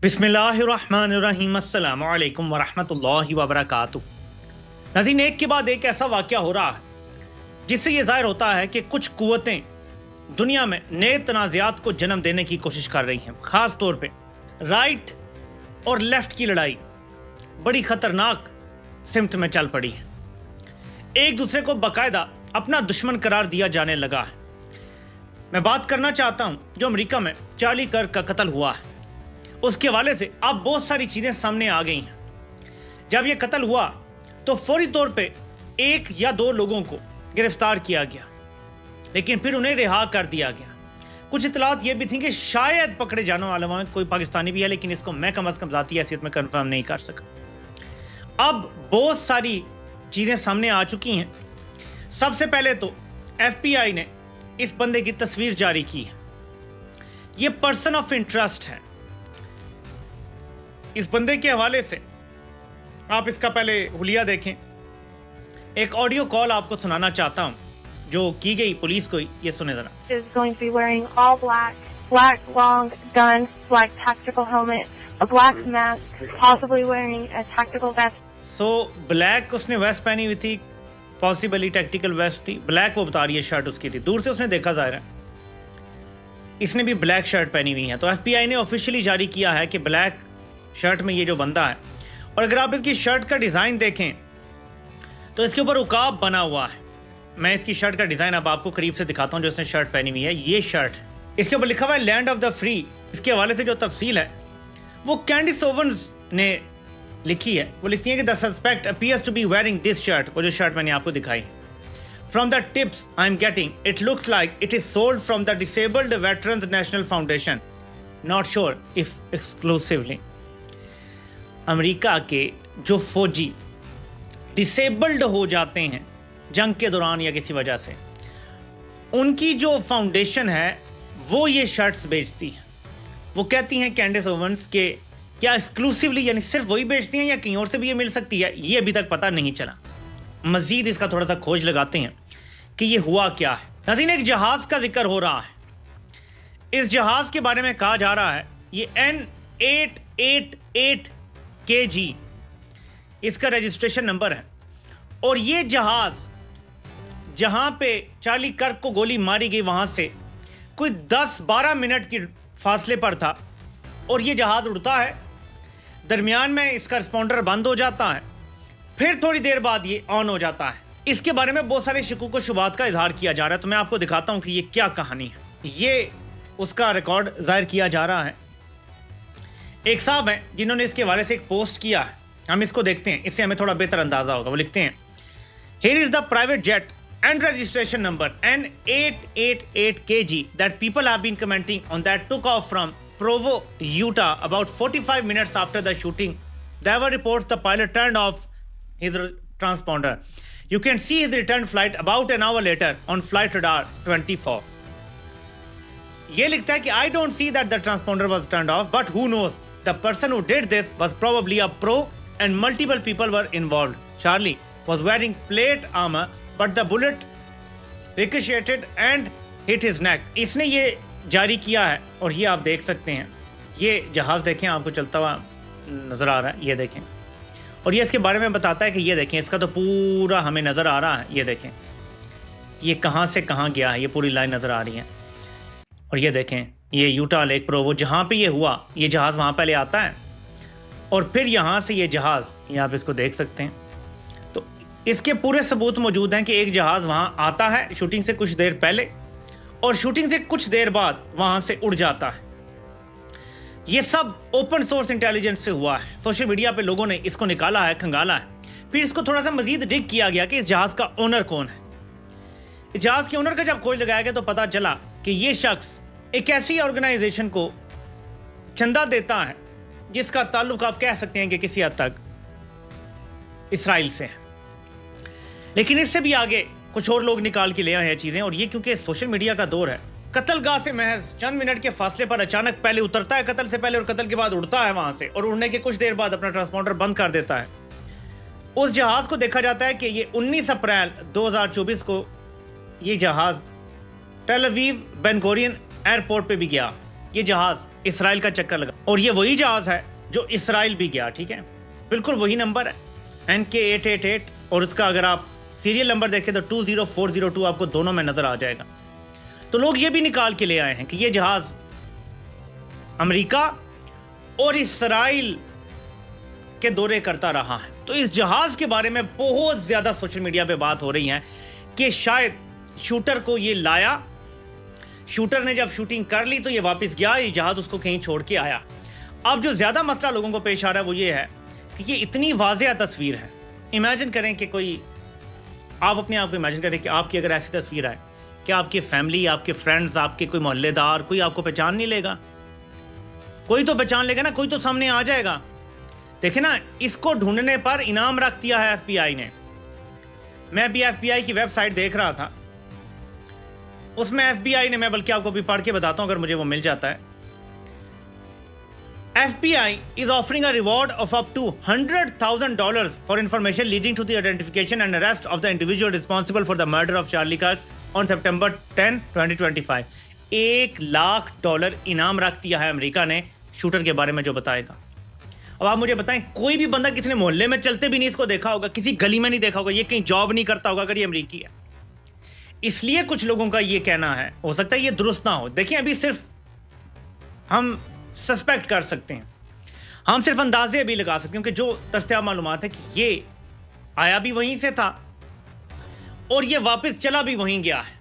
बिस्मिल्लाहिर्रहमानिर्रहीम अस्सलामु अलैकुम वरहमतुल्लाहि वबरकातुहू। नाज़रीन, एक के बाद एक ऐसा वाक़या हो रहा है जिससे ये ज़ाहिर होता है कि कुछ क़ुव्वतें दुनिया में नए तनाज़ात को जन्म देने की कोशिश कर रही हैं। ख़ास तौर पे राइट और लेफ़्ट की लड़ाई बड़ी ख़तरनाक सिमत में चल पड़ी है। एक दूसरे को बाकायदा अपना दुश्मन करार दिया जाने लगा है। मैं बात करना चाहता हूँ जो अमेरिका में चार्ली कर्क का कत्ल हुआ है, उसके हवाले से अब बहुत सारी चीज़ें सामने आ गई हैं। जब यह कत्ल हुआ तो फौरी तौर पे एक या दो लोगों को गिरफ्तार किया गया, लेकिन फिर उन्हें रिहा कर दिया गया। कुछ इतलात ये भी थी कि शायद पकड़े जाने वाले में कोई पाकिस्तानी भी है, लेकिन इसको मैं कम अज़ कम ज़ाती हैसियत में कंफर्म नहीं कर सका। अब बहुत सारी चीज़ें सामने आ चुकी हैं। सबसे पहले तो FBI ने इस बंदे की तस्वीर जारी की है। ये पर्सन ऑफ इंटरेस्ट है। इस बंदे के हवाले से आप इसका पहले हुलिया देखें। एक ऑडियो कॉल आपको सुनाना चाहता हूं जो की गई पुलिस को। ये सुने जरा। Is going to be wearing all black long gun, black tactical helmet, a black mask, possibly wearing a tactical vest. Black उसने वेस्ट पहनी हुई थी, पॉसिबली टैक्टिकल वेस्ट थी। ब्लैक वो बता रही है शर्ट उसकी थी। दूर से उसने देखा जाहिर है इसने भी ब्लैक शर्ट पहनी हुई है। तो FBI ने ऑफिशियली जारी किया है कि ब्लैक शर्ट में ये जो बंदा है, और अगर आप इसकी शर्ट का डिज़ाइन देखें तो इसके ऊपर उकाब बना हुआ है। मैं इसकी शर्ट का डिज़ाइन अब आपको करीब से दिखाता हूं जो इसने शर्ट पहनी हुई है। ये शर्ट है, इसके ऊपर लिखा हुआ है लैंड ऑफ द फ्री। इसके हवाले से जो तफसील है वो कैंडिस ओवंस ने लिखी है। वो लिखती है कि the suspect appears to be wearing this shirt. वो जो शर्ट मैंने आपको दिखाई, from the tips I am getting it looks like it is sold from the disabled veterans national foundation, not sure if exclusively. America के जो फौजी disabled हो जाते हैं जंग के दौरान या किसी वजह से, उनकी जो फाउंडेशन है वो ये शर्ट्स बेचती है। वो कहती हैं कैंडिस ओवंस के क्या एक्सक्लूसिवली यानी सिर्फ वही बेचती हैं या कहीं और से भी ये मिल सकती है, ये अभी तक पता नहीं चला। मजीद इसका थोड़ा सा खोज लगाते हैं कि ये हुआ क्या है। नाज़रीन, एक जहाज़ का जिक्र हो रहा है। इस जहाज़ के बारे में कहा जा रहा है ये N888 KG इसका रजिस्ट्रेशन नंबर है, और ये जहाज़ जहां पे चार्ली कर्क को गोली मारी गई वहां से कोई 10-12 मिनट की फासले पर था, और ये जहाज़ उड़ता है। दरमियान में इसका रिस्पॉन्डर बंद हो जाता है, फिर थोड़ी देर बाद ये ऑन हो जाता है। इसके बारे में बहुत सारे शकूक व शुबात का इजहार किया जा रहा है। तो मैं आपको दिखाता हूं कि ये क्या कहानी है। ये उसका रिकॉर्ड जाहिर किया जा रहा है। एक साहब हैं जिन्होंने इसके हवाले से एक पोस्ट किया है। हम इसको देखते हैं, इससे हमें थोड़ा बेहतर अंदाजा होगा। वो लिखते हैं, here is the private jet and registration number N888 KG that people have been commenting on that took off from Provo, Utah about 45 minutes after the shooting. There were reports the pilot turned off his transponder. You can see his return flight about an hour later on flight radar 24. ये लिखता है कि I don't see that the transponder was turned off, but who knows? The person who did this was probably a pro and multiple people were involved. Charlie was wearing plate armor, but the bullet ricocheted and hit his neck. इसने ये जारी किया है, और ये आप देख सकते हैं। ये जहाज़ देखें, आपको चलता हुआ नज़र आ रहा है। ये देखें, और ये इसके बारे में बताता है कि ये देखें, इसका तो पूरा हमें नज़र आ रहा है। ये देखें ये कहाँ से कहाँ गया है, ये पूरी लाइन नज़र आ रही है। और ये देखें ये यूटा लेक प्रोवो जहाँ पे ये हुआ, ये जहाज़ वहाँ पहले आता है, और फिर यहाँ से ये जहाज़, ये आप इसको देख सकते हैं। तो इसके पूरे सबूत मौजूद हैं कि एक जहाज़ वहाँ आता है शूटिंग से कुछ देर पहले, और शूटिंग से कुछ देर बाद वहाँ से उड़ जाता है। ये सब ओपन सोर्स इंटेलिजेंस से हुआ है। सोशल मीडिया पे लोगों ने इसको निकाला है, खंगाला है। फिर इसको थोड़ा सा मजीद डिग किया गया कि इस जहाज़ का ओनर कौन है। इस जहाज़ के ओनर का जब खोज लगाया गया तो पता चला कि ये शख्स एक ऐसी ऑर्गेनाइजेशन को चंदा देता है जिसका ताल्लुक आप कह सकते हैं कि किसी हद तक इसराइल से है। लेकिन इससे भी आगे कुछ और लोग निकाल के ले आए हैं चीज़ें। और ये क्योंकि सोशल मीडिया का दौर है, कत्लगाह से महज चंद मिनट के फासले पर अचानक पहले उतरता है कत्ल से पहले, और कत्ल के बाद उड़ता है वहां से, और उड़ने के कुछ देर बाद अपना ट्रांसपॉन्डर बंद कर देता है। उस जहाज़ को देखा जाता है कि ये 19 अप्रैल 2024 को ये जहाज़ Tel Aviv Ben Gurion airport पे भी गया। ये जहाज़ इसराइल का चक्कर लगा, और ये वही जहाज है जो इसराइल भी गया, ठीक है, बिल्कुल वही नंबर है NK888, और उसका अगर आप सीरियल नंबर देखें तो 20402 आपको दोनों में नजर आ जाएगा। तो लोग ये भी निकाल के ले आए हैं कि ये जहाज अमेरिका और इसराइल के दौरे करता रहा है। तो इस जहाज के बारे में बहुत ज्यादा सोशल मीडिया पे बात हो रही है कि शायद शूटर को ये लाया, शूटर ने जब शूटिंग कर ली तो ये वापस गया, ये जहाज उसको कहीं छोड़ के आया। अब जो ज्यादा मसला लोगों को पेश आ रहा है वो ये है कि ये इतनी वाज़ेह तस्वीर है। इमेजिन करें कि कोई, आप अपने आप को इमेजिन करें कि आपकी अगर ऐसी तस्वीर आए, क्या आपकी फैमिली, आपके फ्रेंड्स, आपके कोई मोहल्लेदार, कोई आपको पहचान नहीं लेगा? कोई तो पहचान लेगा ना, कोई तो सामने आ जाएगा। देखे ना, इसको ढूंढने पर इनाम रख दिया है FBI ने। मैं भी FBI की वेबसाइट देख रहा था, उसमें FBI ने, मैं बल्कि आपको भी पढ़ के बताता हूं अगर मुझे वो मिल जाता है। FBI is offering a reward of up to $100,000 for information leading to the identification and arrest of the individual responsible for the murder of Charlie Kirk on September 10, 2025. $1,00,000 इनाम रख दिया है अमेरिका ने शूटर के बारे में जो बताएगा। अब आप मुझे बताएं, कोई भी बंदा किसी ने मोहल्ले में चलते भी नहीं इसको देखा होगा, किसी गली में नहीं देखा होगा, ये कहीं जॉब नहीं करता होगा अगर ये अमेरिकी है। इसलिए कुछ लोगों का ये कहना है, हो सकता है ये दुरुस्त ना हो। देखिए, अभी सिर्फ हम सस्पेक्ट कर सकते हैं, हम सिर्फ अंदाजे अभी लगा सकते हैं, क्योंकि जो दस्तयाब मालूमात है कि ये आया भी वहीं से था और ये वापस चला भी वहीं गया है।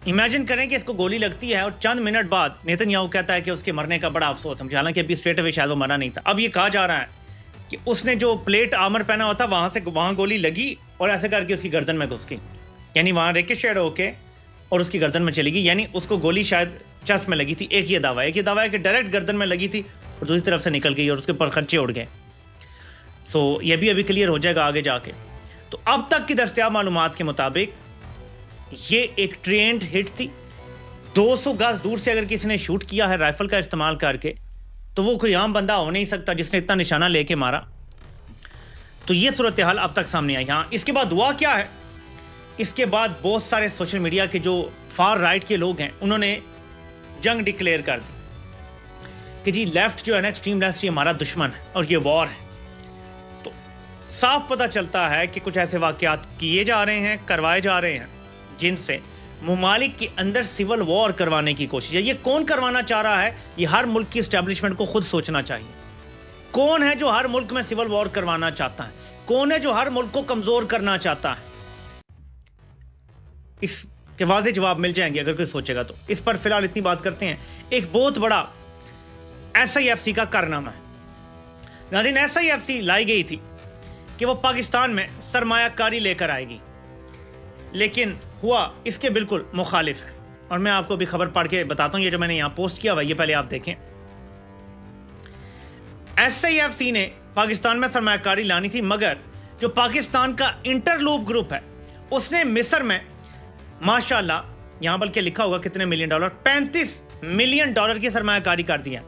इमेजिन करें कि इसको गोली लगती है और चंद मिनट बाद नेतन्याहू कहता है कि उसके मरने का बड़ा अफसोस है। हालांकि अभी स्ट्रेट अवे शायद वो मरा नहीं था। अब ये कहा जा रहा है कि उसने जो प्लेट आर्मर पहना हुआ था वहां गोली लगी और ऐसे करके उसकी गर्दन में घुस गई, यानी वहां रिकॉशेट होके और उसकी गर्दन में चली गई, यानी उसको गोली शायद चेस्ट में लगी थी। एक ये दावा है कि डायरेक्ट गर्दन में लगी थी और दूसरी तरफ से निकल गई और उसके ऊपर खर्चे उड़ गए। सो ये भी अभी क्लियर हो जाएगा आगे जाके। तो अब तक की दस्तयाब मालूमात के मुताबिक ये एक ट्रेंड हिट थी। 200 गज दूर से अगर किसी ने शूट किया है राइफल का इस्तेमाल करके, तो वो कोई आम बंदा हो नहीं सकता जिसने इतना निशाना लेके मारा। तो ये सूरत हाल अब तक सामने आई। हाँ, इसके बाद हुआ क्या है? इसके बाद बहुत सारे सोशल मीडिया के जो फार राइट के लोग हैं उन्होंने जंग डिक्लेयर कर दी कि जी लेफ्ट जो है ना, एक्सट्रीम लेफ्ट, ये हमारा दुश्मन है और ये वॉर है। तो साफ पता चलता है कि कुछ ऐसे वाकयात किए जा रहे हैं, करवाए जा रहे हैं जिनसे मुमालिक के अंदर सिविल वॉर करवाने की कोशिश है। ये कौन करवाना चाह रहा है? ये हर मुल्क की एस्टेब्लिशमेंट को खुद सोचना चाहिए। कौन है जो हर मुल्क में सिविल वॉर करवाना चाहता है? कौन है जो हर मुल्क को कमजोर करना चाहता है? इसके वाज़े जवाब मिल जाएंगे अगर कोई सोचेगा तो। इस पर फिलहाल इतनी बात करते हैं। एक बहुत बड़ा SIFC का कारनामा है। नाज़रीन, SIFC लाई गई थी कि वो पाकिस्तान में सरमायाकारी लेकर आएगी, लेकिन हुआ इसके बिल्कुल मुखालिफ है। और मैं आपको भी खबर पढ़ के बताता हूं, ये जो मैंने यहां पोस्ट किया हुआ है ये पहले आप देखें। SIFC ने पाकिस्तान में सरमायाकारी लानी थी, मगर जो पाकिस्तान का इंटरलूप ग्रुप है उसने मिस्र में माशाल्लाह, यहां बल्कि लिखा होगा कितने $1 मिलियन, $35 मिलियन की सरमायाकारी कर दिया।